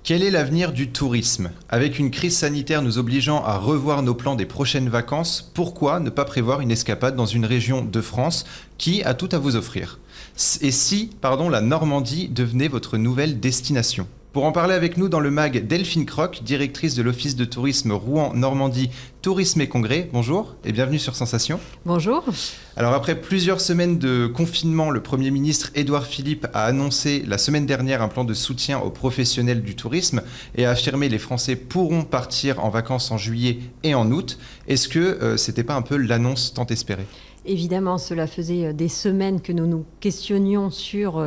Quel est l'avenir du tourisme? Avec une crise sanitaire nous obligeant à revoir nos plans des prochaines vacances, pourquoi ne pas prévoir une escapade dans une région de France qui a tout à vous offrir? Et si, la Normandie devenait votre nouvelle destination? Pour en parler avec nous dans le MAG, Delphine Croc, directrice de l'Office de tourisme Rouen-Normandie Tourisme et Congrès. Bonjour et bienvenue sur Sensation. Bonjour. Alors après plusieurs semaines de confinement, le Premier ministre Édouard Philippe a annoncé la semaine dernière un plan de soutien aux professionnels du tourisme et a affirmé que les Français pourront partir en vacances en juillet et en août. Est-ce que c'était pas un peu l'annonce tant espérée ? Évidemment, cela faisait des semaines que nous nous questionnions sur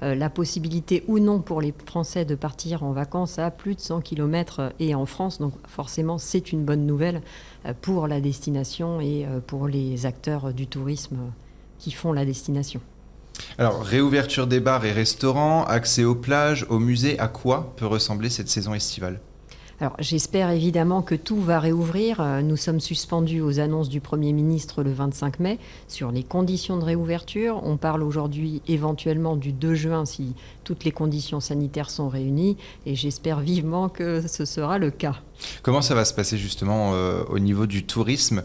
la possibilité ou non pour les Français de partir en vacances à plus de 100 km et en France. Donc forcément, c'est une bonne nouvelle pour la destination et pour les acteurs du tourisme qui font la destination. Alors, réouverture des bars et restaurants, accès aux plages, aux musées, à quoi peut ressembler cette saison estivale ? Alors, j'espère évidemment que tout va réouvrir. Nous sommes suspendus aux annonces du Premier ministre le 25 mai sur les conditions de réouverture. On parle aujourd'hui éventuellement du 2 juin si toutes les conditions sanitaires sont réunies et j'espère vivement que ce sera le cas. Comment ça va se passer justement au niveau du tourisme,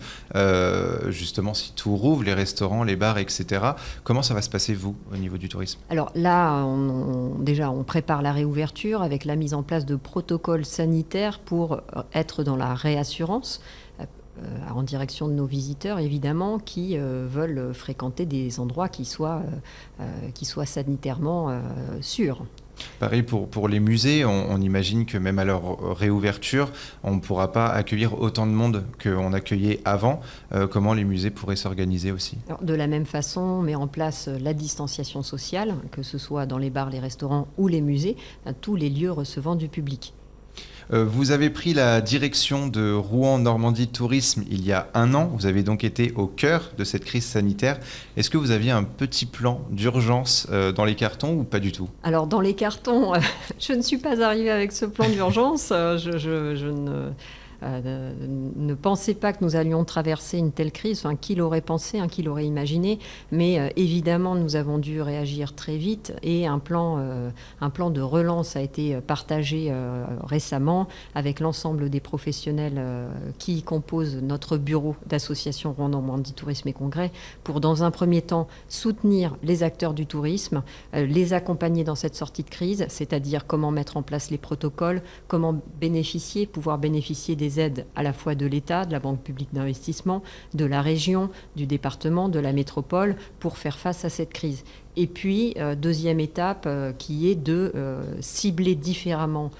justement si tout rouvre, les restaurants, les bars, etc. Comment ça va se passer vous au niveau du tourisme ? Alors là, on prépare la réouverture avec la mise en place de protocoles sanitaires pour être dans la réassurance en direction de nos visiteurs, évidemment, qui veulent fréquenter des endroits qui soient sanitairement sûrs. Pareil pour les musées, on imagine que même à leur réouverture, on ne pourra pas accueillir autant de monde qu'on accueillait avant. Comment les musées pourraient s'organiser aussi ? Alors, de la même façon, on met en place la distanciation sociale, que ce soit dans les bars, les restaurants ou les musées, tous les lieux recevant du public. Vous avez pris la direction de Rouen-Normandie Tourisme il y a 1 an. Vous avez donc été au cœur de cette crise sanitaire. Est-ce que vous aviez un petit plan d'urgence dans les cartons ou pas du tout ? Alors, dans les cartons, je ne suis pas arrivée avec ce plan d'urgence. Je ne pensais pas que nous allions traverser une telle crise. Enfin, qui l'aurait pensé, qui l'aurait imaginé. Mais évidemment, nous avons dû réagir très vite et un plan de relance a été partagé récemment avec l'ensemble des professionnels qui composent notre bureau d'association Rouen-Normandie Tourisme et Congrès pour, dans un premier temps, soutenir les acteurs du tourisme, les accompagner dans cette sortie de crise, c'est-à-dire comment mettre en place les protocoles, comment pouvoir bénéficier des aides à la fois de l'État, de la Banque publique d'investissement, de la région, du département, de la métropole, pour faire face à cette crise. Et puis, deuxième étape, qui est de cibler différemment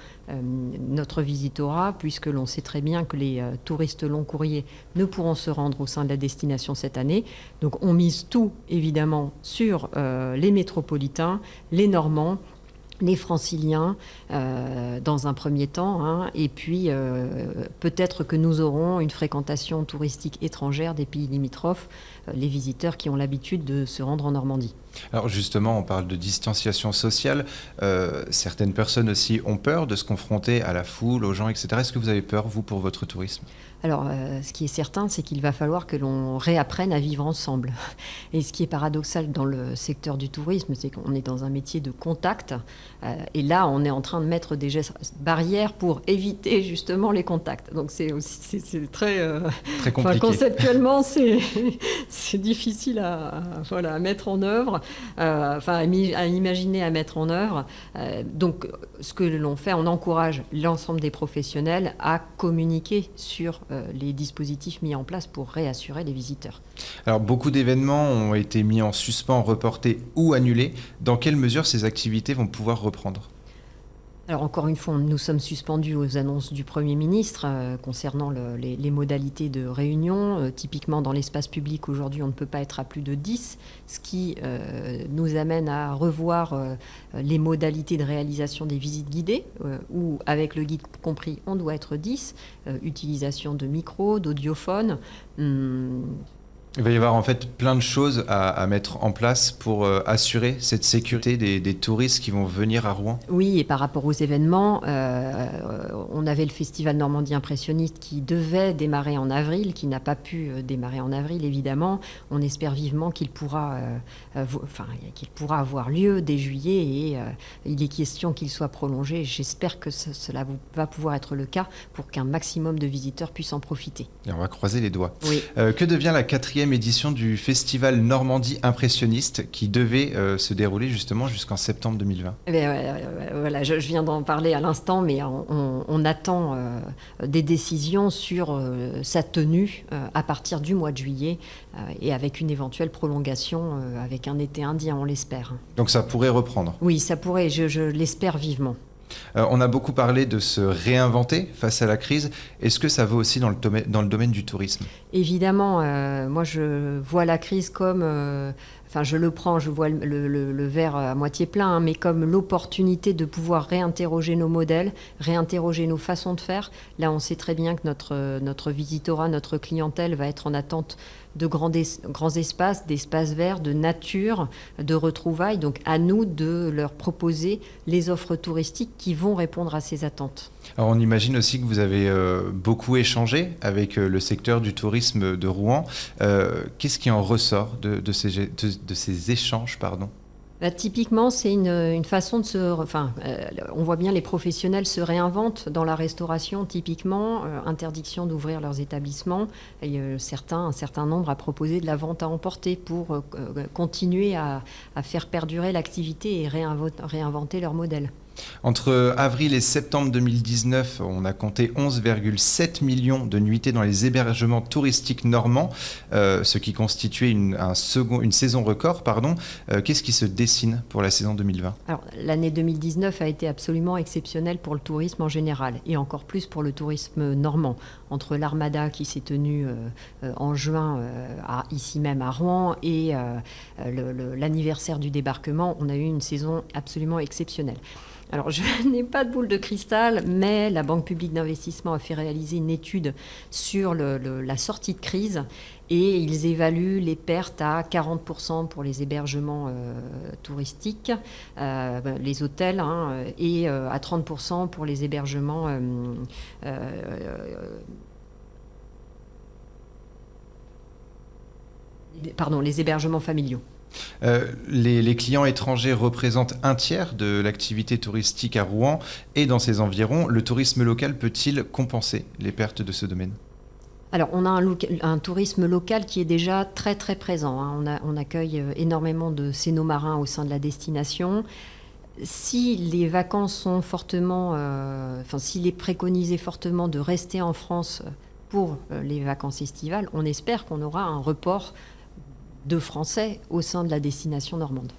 notre visitorat, puisque l'on sait très bien que les touristes long courriers ne pourront se rendre au sein de la destination cette année. Donc, on mise tout, évidemment, sur les métropolitains, les Normands, les Franciliens dans un premier temps, et puis peut-être que nous aurons une fréquentation touristique étrangère des pays limitrophes, les visiteurs qui ont l'habitude de se rendre en Normandie. Alors justement, on parle de distanciation sociale. Certaines personnes aussi ont peur de se confronter à la foule, aux gens, etc. Est-ce que vous avez peur, vous, pour votre tourisme ? Alors, ce qui est certain, c'est qu'il va falloir que l'on réapprenne à vivre ensemble. Et ce qui est paradoxal dans le secteur du tourisme, c'est qu'on est dans un métier de contact. Et là, on est en train de mettre des gestes barrières pour éviter justement les contacts. Donc, c'est très compliqué. Conceptuellement, c'est difficile à mettre en œuvre, à imaginer, à mettre en œuvre. Donc, ce que l'on fait, on encourage l'ensemble des professionnels à communiquer sur les dispositifs mis en place pour réassurer les visiteurs. Alors, beaucoup d'événements ont été mis en suspens, reportés ou annulés. Dans quelle mesure ces activités vont pouvoir reprendre ? Alors encore une fois, nous sommes suspendus aux annonces du Premier ministre concernant les modalités de réunion. Typiquement dans l'espace public, aujourd'hui, on ne peut pas être à plus de 10, ce qui nous amène à revoir les modalités de réalisation des visites guidées, où avec le guide compris, on doit être 10, utilisation de micros, d'audiophones. Il va y avoir en fait plein de choses à mettre en place pour assurer cette sécurité des touristes qui vont venir à Rouen. Oui, et par rapport aux événements, on avait le Festival Normandie Impressionniste qui devait démarrer en avril, qui n'a pas pu démarrer en avril, évidemment. On espère vivement qu'il pourra avoir lieu dès juillet et il est question qu'il soit prolongé. J'espère que cela va pouvoir être le cas pour qu'un maximum de visiteurs puissent en profiter. Et on va croiser les doigts. Oui. Que devient la 4e édition du Festival Normandie Impressionniste qui devait se dérouler justement jusqu'en septembre 2020? Voilà, je viens d'en parler à l'instant, mais on attend des décisions sur sa tenue à partir du mois de juillet et avec une éventuelle prolongation avec un été indien, on l'espère. Donc ça pourrait reprendre? Oui, ça pourrait, je l'espère vivement. On a beaucoup parlé de se réinventer face à la crise. Est-ce que ça vaut aussi dans le domaine du tourisme? Évidemment, moi je vois la crise comme, je vois le verre à moitié plein, hein, mais comme l'opportunité de pouvoir réinterroger nos modèles, réinterroger nos façons de faire. Là, on sait très bien que notre visitorat, notre clientèle va être en attente de grands espaces, d'espaces verts, de nature, de retrouvailles. Donc à nous de leur proposer les offres touristiques qui vont répondre à ces attentes. Alors on imagine aussi que vous avez beaucoup échangé avec le secteur du tourisme de Rouen. Qu'est-ce qui en ressort de ces échanges, pardon? Typiquement, c'est une façon de on voit bien les professionnels se réinventent dans la restauration, typiquement, interdiction d'ouvrir leurs établissements. Et, un certain nombre a proposé de la vente à emporter pour continuer à faire perdurer l'activité et réinventer leur modèle. Entre avril et septembre 2019, on a compté 11,7 millions de nuitées dans les hébergements touristiques normands, ce qui constituait une saison record. Qu'est-ce qui se dessine pour la saison 2020? Alors, l'année 2019 a été absolument exceptionnelle pour le tourisme en général, et encore plus pour le tourisme normand. Entre l'Armada qui s'est tenue en juin, ici même à Rouen, et l'anniversaire du débarquement, on a eu une saison absolument exceptionnelle. Alors, je n'ai pas de boule de cristal, mais la Banque publique d'investissement a fait réaliser une étude sur la sortie de crise et ils évaluent les pertes à 40% pour les hébergements touristiques, les hôtels, et à 30% pour les hébergements les hébergements familiaux. Les clients étrangers représentent un tiers de l'activité touristique à Rouen et dans ses environs. Le tourisme local peut-il compenser les pertes de ce domaine? Alors, on a un tourisme local qui est déjà très très présent, hein. On accueille énormément de cénomarins au sein de la destination. Si les vacances sont s'il est préconisé fortement de rester en France pour les vacances estivales, on espère qu'on aura un report de Français au sein de la destination normande.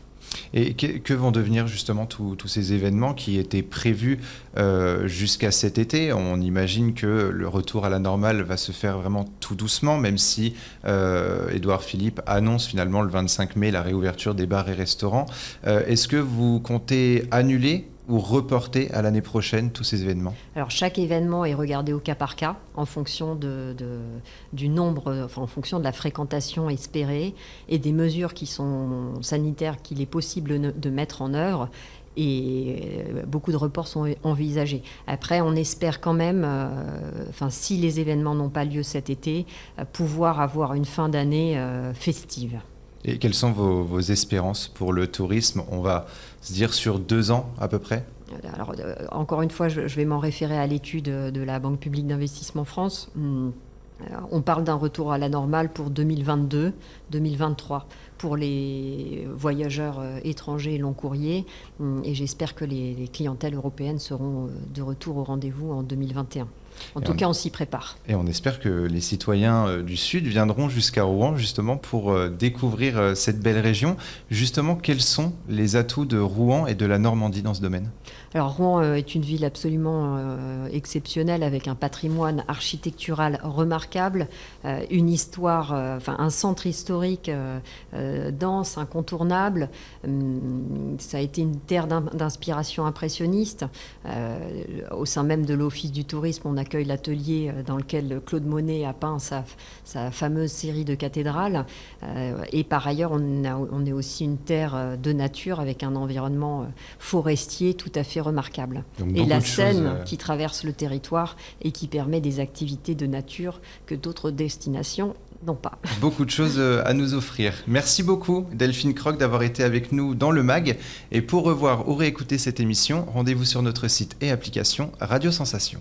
Et que vont devenir justement tous ces événements qui étaient prévus jusqu'à cet été? On imagine que le retour à la normale va se faire vraiment tout doucement, même si Édouard Philippe annonce finalement le 25 mai la réouverture des bars et restaurants. Est-ce que vous comptez annuler ou reporter à l'année prochaine tous ces événements? Alors, chaque événement est regardé au cas par cas en fonction du nombre, en fonction de la fréquentation espérée et des mesures qui sont sanitaires qu'il est possible de mettre en œuvre. Et beaucoup de reports sont envisagés. Après, on espère quand même, si les événements n'ont pas lieu cet été, pouvoir avoir une fin d'année festive. Et quelles sont vos espérances pour le tourisme? On va se dire sur 2 ans à peu près? Alors, encore une fois, je vais m'en référer à l'étude de la Banque publique d'investissement France. On parle d'un retour à la normale pour 2022-2023 pour les voyageurs étrangers et long courrier. Et j'espère que les clientèles européennes seront de retour au rendez-vous en 2021. En tout cas, on s'y prépare. Et on espère que les citoyens du Sud viendront jusqu'à Rouen justement pour découvrir cette belle région. Justement, quels sont les atouts de Rouen et de la Normandie dans ce domaine? Alors, Rouen est une ville absolument exceptionnelle avec un patrimoine architectural remarquable, une histoire, un centre historique dense, incontournable. Ça a été une terre d'inspiration impressionniste. Au sein même de l'Office du tourisme, on a accueille l'atelier dans lequel Claude Monet a peint sa fameuse série de cathédrales. Et par ailleurs, on est aussi une terre de nature avec un environnement forestier tout à fait remarquable. Donc, et la Seine qui traverse le territoire et qui permet des activités de nature que d'autres destinations n'ont pas. Beaucoup de choses à nous offrir. Merci beaucoup Delphine Croc d'avoir été avec nous dans le MAG. Et pour revoir ou réécouter cette émission, rendez-vous sur notre site et application Radio Sensation.